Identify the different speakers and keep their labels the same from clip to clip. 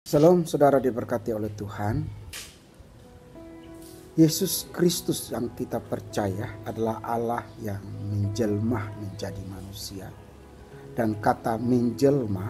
Speaker 1: Salam saudara diberkati oleh Tuhan. Yesus Kristus yang kita percaya adalah Allah yang menjelma menjadi manusia. Dan kata menjelma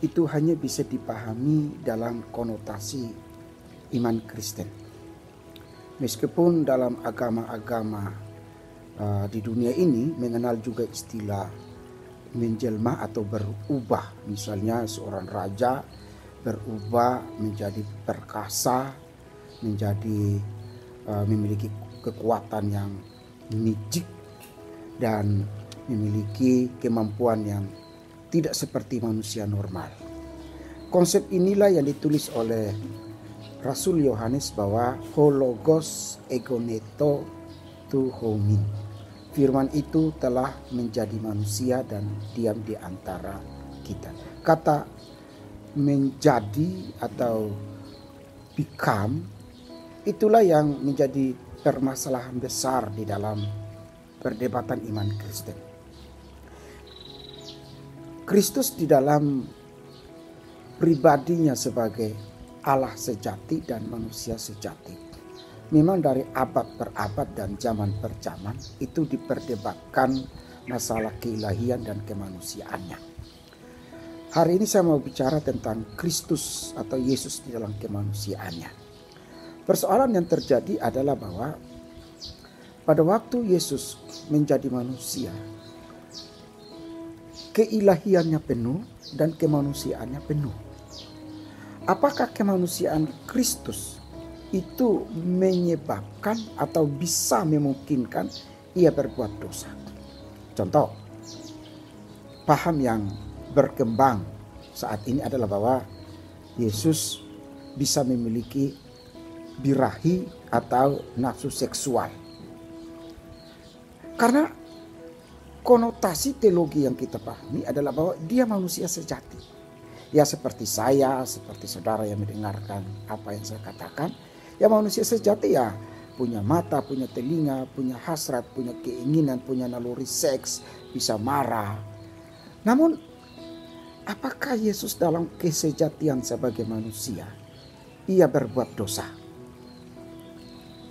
Speaker 1: itu hanya bisa dipahami dalam konotasi iman Kristen. Meskipun dalam agama-agama di dunia ini mengenal juga istilah menjelma atau berubah. Misalnya seorang raja berubah menjadi perkasa, menjadi memiliki kekuatan yang magic dan memiliki kemampuan yang tidak seperti manusia normal. Konsep inilah yang ditulis oleh Rasul Yohanes bahwa hologos egoneto tu homin. Firman itu telah menjadi manusia dan diam di antara kita. Kata menjadi atau become itulah yang menjadi permasalahan besar di dalam perdebatan iman Kristen. Kristus di dalam pribadinya sebagai Allah sejati dan manusia sejati memang dari abad per abad dan zaman per zaman itu diperdebatkan masalah keilahian dan kemanusiaannya. Hari ini saya mau bicara tentang Kristus atau Yesus di dalam kemanusiaannya. Persoalan yang terjadi adalah bahwa pada waktu Yesus menjadi manusia, keilahiannya penuh dan kemanusiaannya penuh. Apakah kemanusiaan Kristus itu menyebabkan atau bisa memungkinkan ia berbuat dosa? Contoh, paham yang berkembang saat ini adalah bahwa Yesus bisa memiliki birahi atau nafsu seksual. Karena konotasi teologi yang kita pahami adalah bahwa dia manusia sejati. Ya seperti saya, seperti saudara yang mendengarkan apa yang saya katakan. Ya manusia sejati ya punya mata, punya telinga, punya hasrat, punya keinginan, punya naluri seks, bisa marah. Namun apakah Yesus dalam kesejatian sebagai manusia ia berbuat dosa?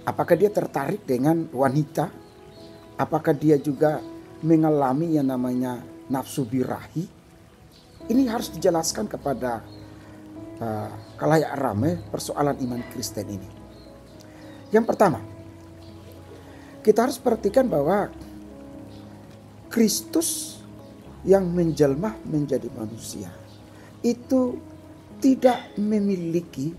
Speaker 1: Apakah dia tertarik dengan wanita? Apakah dia juga mengalami yang namanya nafsu birahi? Ini harus dijelaskan kepada khalayak ramai persoalan iman Kristen ini. Yang pertama, kita harus perhatikan bahwa Kristus yang menjelma menjadi manusia itu tidak memiliki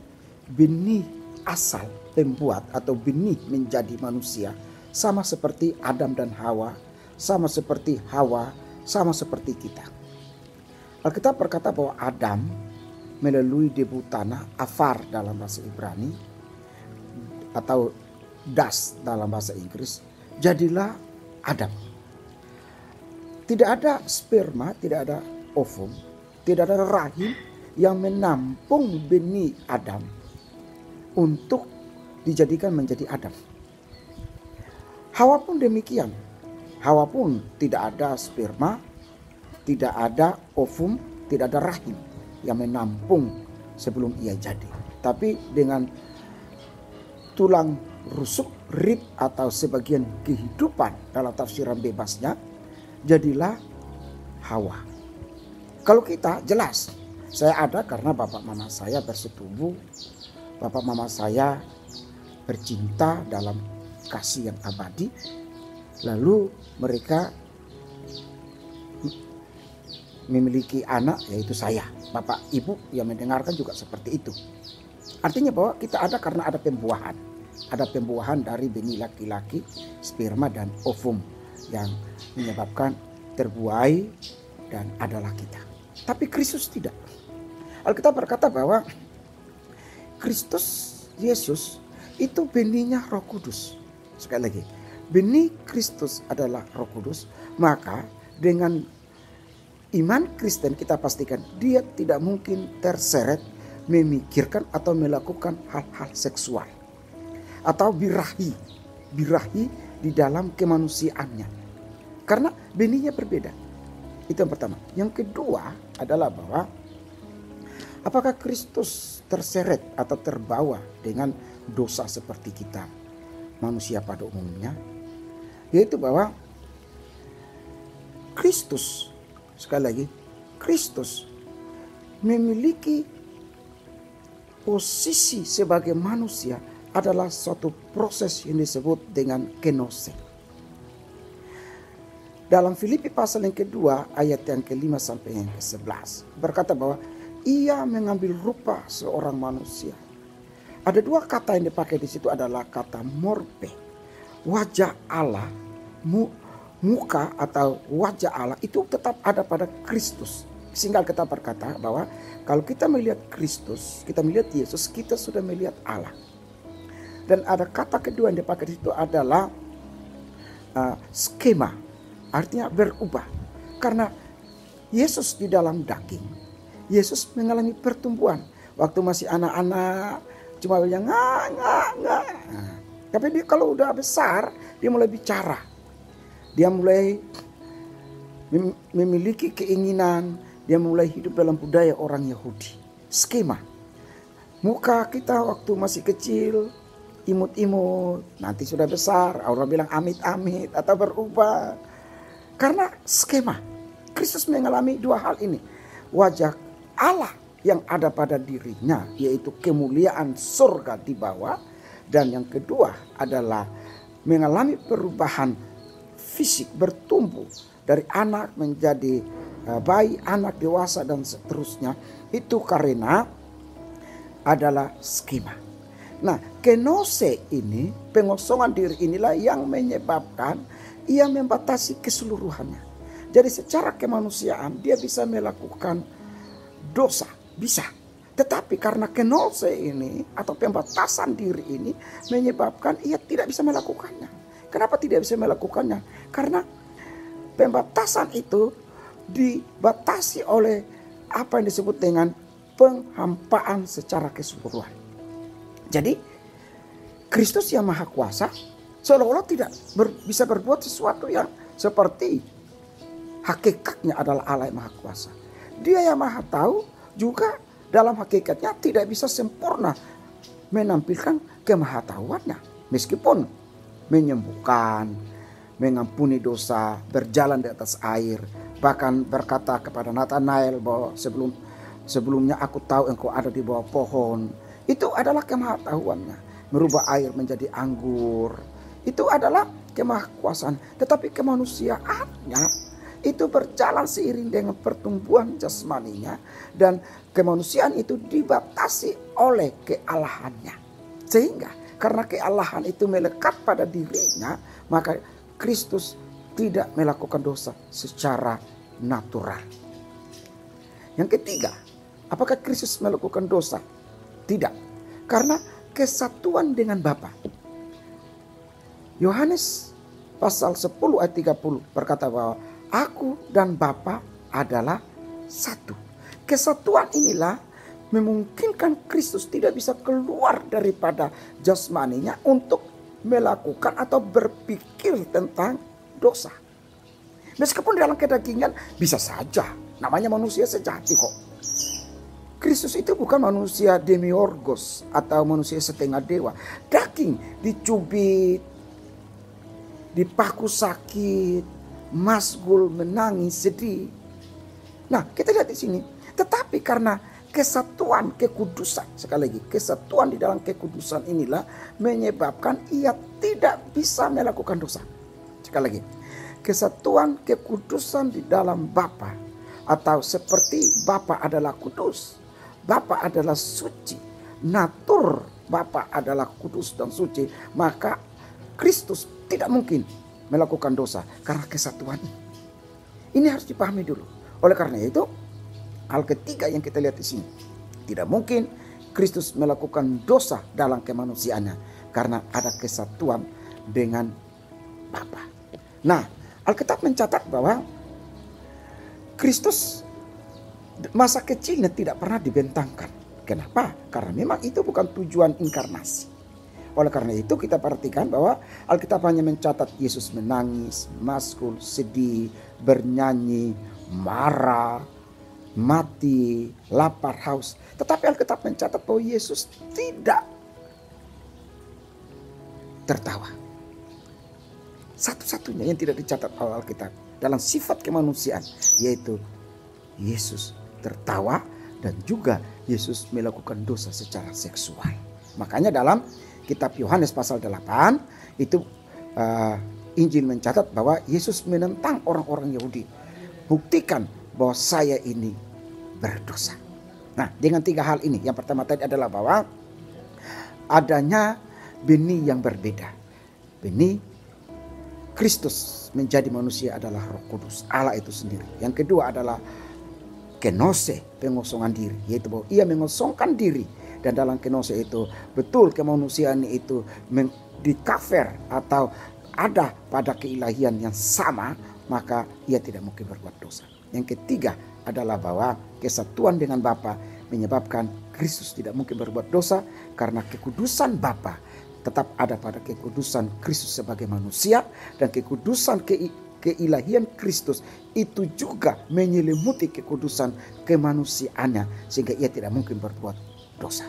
Speaker 1: benih asal pembuat atau benih menjadi manusia sama seperti Adam dan Hawa, sama seperti Hawa, sama seperti kita. Alkitab berkata bahwa Adam melalui debu tanah, afar dalam bahasa Ibrani atau dust dalam bahasa Inggris, jadilah Adam. Tidak ada sperma, tidak ada ovum, tidak ada rahim yang menampung benih Adam untuk dijadikan menjadi Adam. Hawa pun demikian. Hawa pun tidak ada sperma, tidak ada ovum, tidak ada rahim yang menampung sebelum ia jadi. Tapi dengan tulang rusuk, rib atau sebagian kehidupan dalam tafsiran bebasnya, jadilah Hawa. Kalau kita jelas, saya ada karena bapak mama saya bersetubuh, bapak mama saya bercinta dalam kasih yang abadi, lalu mereka memiliki anak yaitu saya. Bapak ibu yang mendengarkan juga seperti itu. Artinya bahwa kita ada karena ada pembuahan. Ada pembuahan dari benih laki-laki, sperma dan ovum yang menyebabkan terbuai dan adalah kita. Tapi Kristus tidak. Alkitab berkata bahwa Kristus Yesus itu benihnya Roh Kudus. Sekali lagi, benih Kristus adalah Roh Kudus. Maka dengan iman Kristen kita pastikan dia tidak mungkin terseret memikirkan atau melakukan hal-hal seksual atau birahi di dalam kemanusiaannya, karena benihnya berbeda. Itu yang pertama. Yang kedua adalah bahwa Apakah Kristus terseret atau terbawa dengan dosa seperti kita manusia pada umumnya? Yaitu bahwa Kristus, sekali lagi, Kristus memiliki posisi sebagai manusia adalah suatu proses yang disebut dengan kenose. Dalam Filipi pasal yang kedua ayat yang ke-5 sampai yang ke-11 berkata bahwa ia mengambil rupa seorang manusia. Ada dua kata yang dipakai di situ adalah kata morpe, wajah Allah, muka atau wajah Allah itu tetap ada pada Kristus. Sehingga kita berkata bahwa kalau kita melihat Kristus, kita melihat Yesus, kita sudah melihat Allah. Dan ada kata kedua yang dipakai di situ adalah skema, artinya berubah. Karena Yesus di dalam daging, Yesus mengalami pertumbuhan. Waktu masih anak-anak cuma bilang nggak. Tapi dia kalau udah besar, dia mulai bicara. Dia mulai memiliki keinginan, dia mulai hidup dalam budaya orang Yahudi. Skema. Muka kita waktu masih kecil, imut-imut. Nanti sudah besar, orang bilang amit-amit atau berubah. Karena skema. Kristus mengalami dua hal ini. Wajah Allah yang ada pada dirinya, yaitu kemuliaan surga di bawah. Dan yang kedua adalah mengalami perubahan fisik, bertumbuh dari anak menjadi bayi, anak dewasa dan seterusnya. Itu karena adalah skema. Nah, kenose ini, pengosongan diri inilah yang menyebabkan ia membatasi keseluruhannya. Jadi secara kemanusiaan dia bisa melakukan dosa, bisa. Tetapi karena kenose ini atau pembatasan diri ini menyebabkan ia tidak bisa melakukannya. Kenapa tidak bisa melakukannya? Karena pembatasan itu dibatasi oleh apa yang disebut dengan penghampaan secara keseluruhan. Jadi Kristus yang maha kuasa seolah-olah tidak bisa berbuat sesuatu yang seperti hakikatnya adalah Allah yang maha kuasa. Dia yang maha tahu juga dalam hakikatnya tidak bisa sempurna menampilkan kemahatauannya. Meskipun menyembuhkan, mengampuni dosa, berjalan di atas air, bahkan berkata kepada Nathanael bahwa sebelumnya aku tahu engkau ada di bawah pohon. Itu adalah kemahatauannya. Merubah air menjadi anggur. Itu adalah kemahakuasaan. Tetapi kemanusiaannya itu berjalan seiring dengan pertumbuhan jasmaninya. Dan kemanusiaan itu dibatasi oleh kealahannya. Sehingga karena kealahan itu melekat pada dirinya, maka Kristus tidak melakukan dosa secara natural. Yang ketiga, apakah Kristus melakukan dosa? Tidak, karena kesatuan dengan Bapa. Yohanes pasal 10 ayat 30 berkata bahwa aku dan Bapa adalah satu. Kesatuan inilah memungkinkan Kristus tidak bisa keluar daripada jasmaninya untuk melakukan atau berpikir tentang dosa. Meskipun dalam kedagingan bisa saja, namanya manusia sejati kok. Kristus itu bukan manusia demiurgos atau manusia setengah dewa. Daging dicubit, dipaku sakit, masgul, menangis, sedih. Nah, kita lihat di sini. Tetapi karena kesatuan kekudusan, sekali lagi, kesatuan di dalam kekudusan inilah menyebabkan ia tidak bisa melakukan dosa. Sekali lagi, kesatuan kekudusan di dalam Bapa, atau seperti Bapa adalah kudus, Bapa adalah suci, natur Bapa adalah kudus dan suci, maka Kristus tidak mungkin melakukan dosa karena kesatuan ini. Ini harus dipahami dulu. Oleh karena itu, hal ketiga yang kita lihat di sini, tidak mungkin Kristus melakukan dosa dalam kemanusiaannya karena ada kesatuan dengan Bapa. Nah, Alkitab mencatat bahwa Kristus masa kecilnya tidak pernah dibentangkan. Kenapa? Karena memang itu bukan tujuan inkarnasi. Oleh karena itu kita perhatikan bahwa Alkitab hanya mencatat Yesus menangis, maskul, sedih, bernyanyi, marah, mati, lapar, haus. Tetapi Alkitab mencatat bahwa Yesus tidak tertawa. Satu-satunya yang tidak dicatat oleh Alkitab dalam sifat kemanusiaan, yaitu Yesus tertawa dan juga Yesus melakukan dosa secara seksual. Makanya dalam kitab Yohanes pasal 8 itu Injil mencatat bahwa Yesus menentang orang-orang Yahudi. Buktikan bahwa saya ini berdosa. Nah, dengan 3 hal ini. Yang pertama tadi adalah bahwa adanya benih yang berbeda. Benih Kristus menjadi manusia adalah Roh Kudus, Allah itu sendiri. Yang kedua adalah kenose, pengosongan diri, yaitu bahwa ia mengosongkan diri. Dan dalam kenose itu betul kemanusiaan itu di cover atau ada pada keilahian yang sama, maka ia tidak mungkin berbuat dosa. Yang ketiga adalah bahwa kesatuan dengan Bapa menyebabkan Kristus tidak mungkin berbuat dosa, karena kekudusan Bapa tetap ada pada kekudusan Kristus sebagai manusia, dan kekudusan keilahian Kristus itu juga menyelimuti kekudusan kemanusiaannya, sehingga ia tidak mungkin berbuat dosa.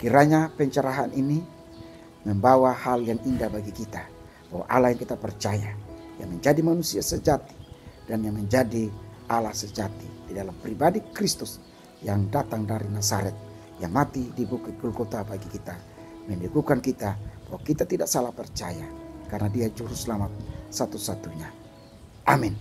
Speaker 1: Kiranya pencerahan ini membawa hal yang indah bagi kita, bahwa Allah yang kita percaya, yang menjadi manusia sejati dan yang menjadi Allah sejati di dalam pribadi Kristus yang datang dari Nazaret, yang mati di bukit Golgota bagi kita, meneguhkan kita bahwa kita tidak salah percaya, karena Dia juru selamat satu-satunya. Amin.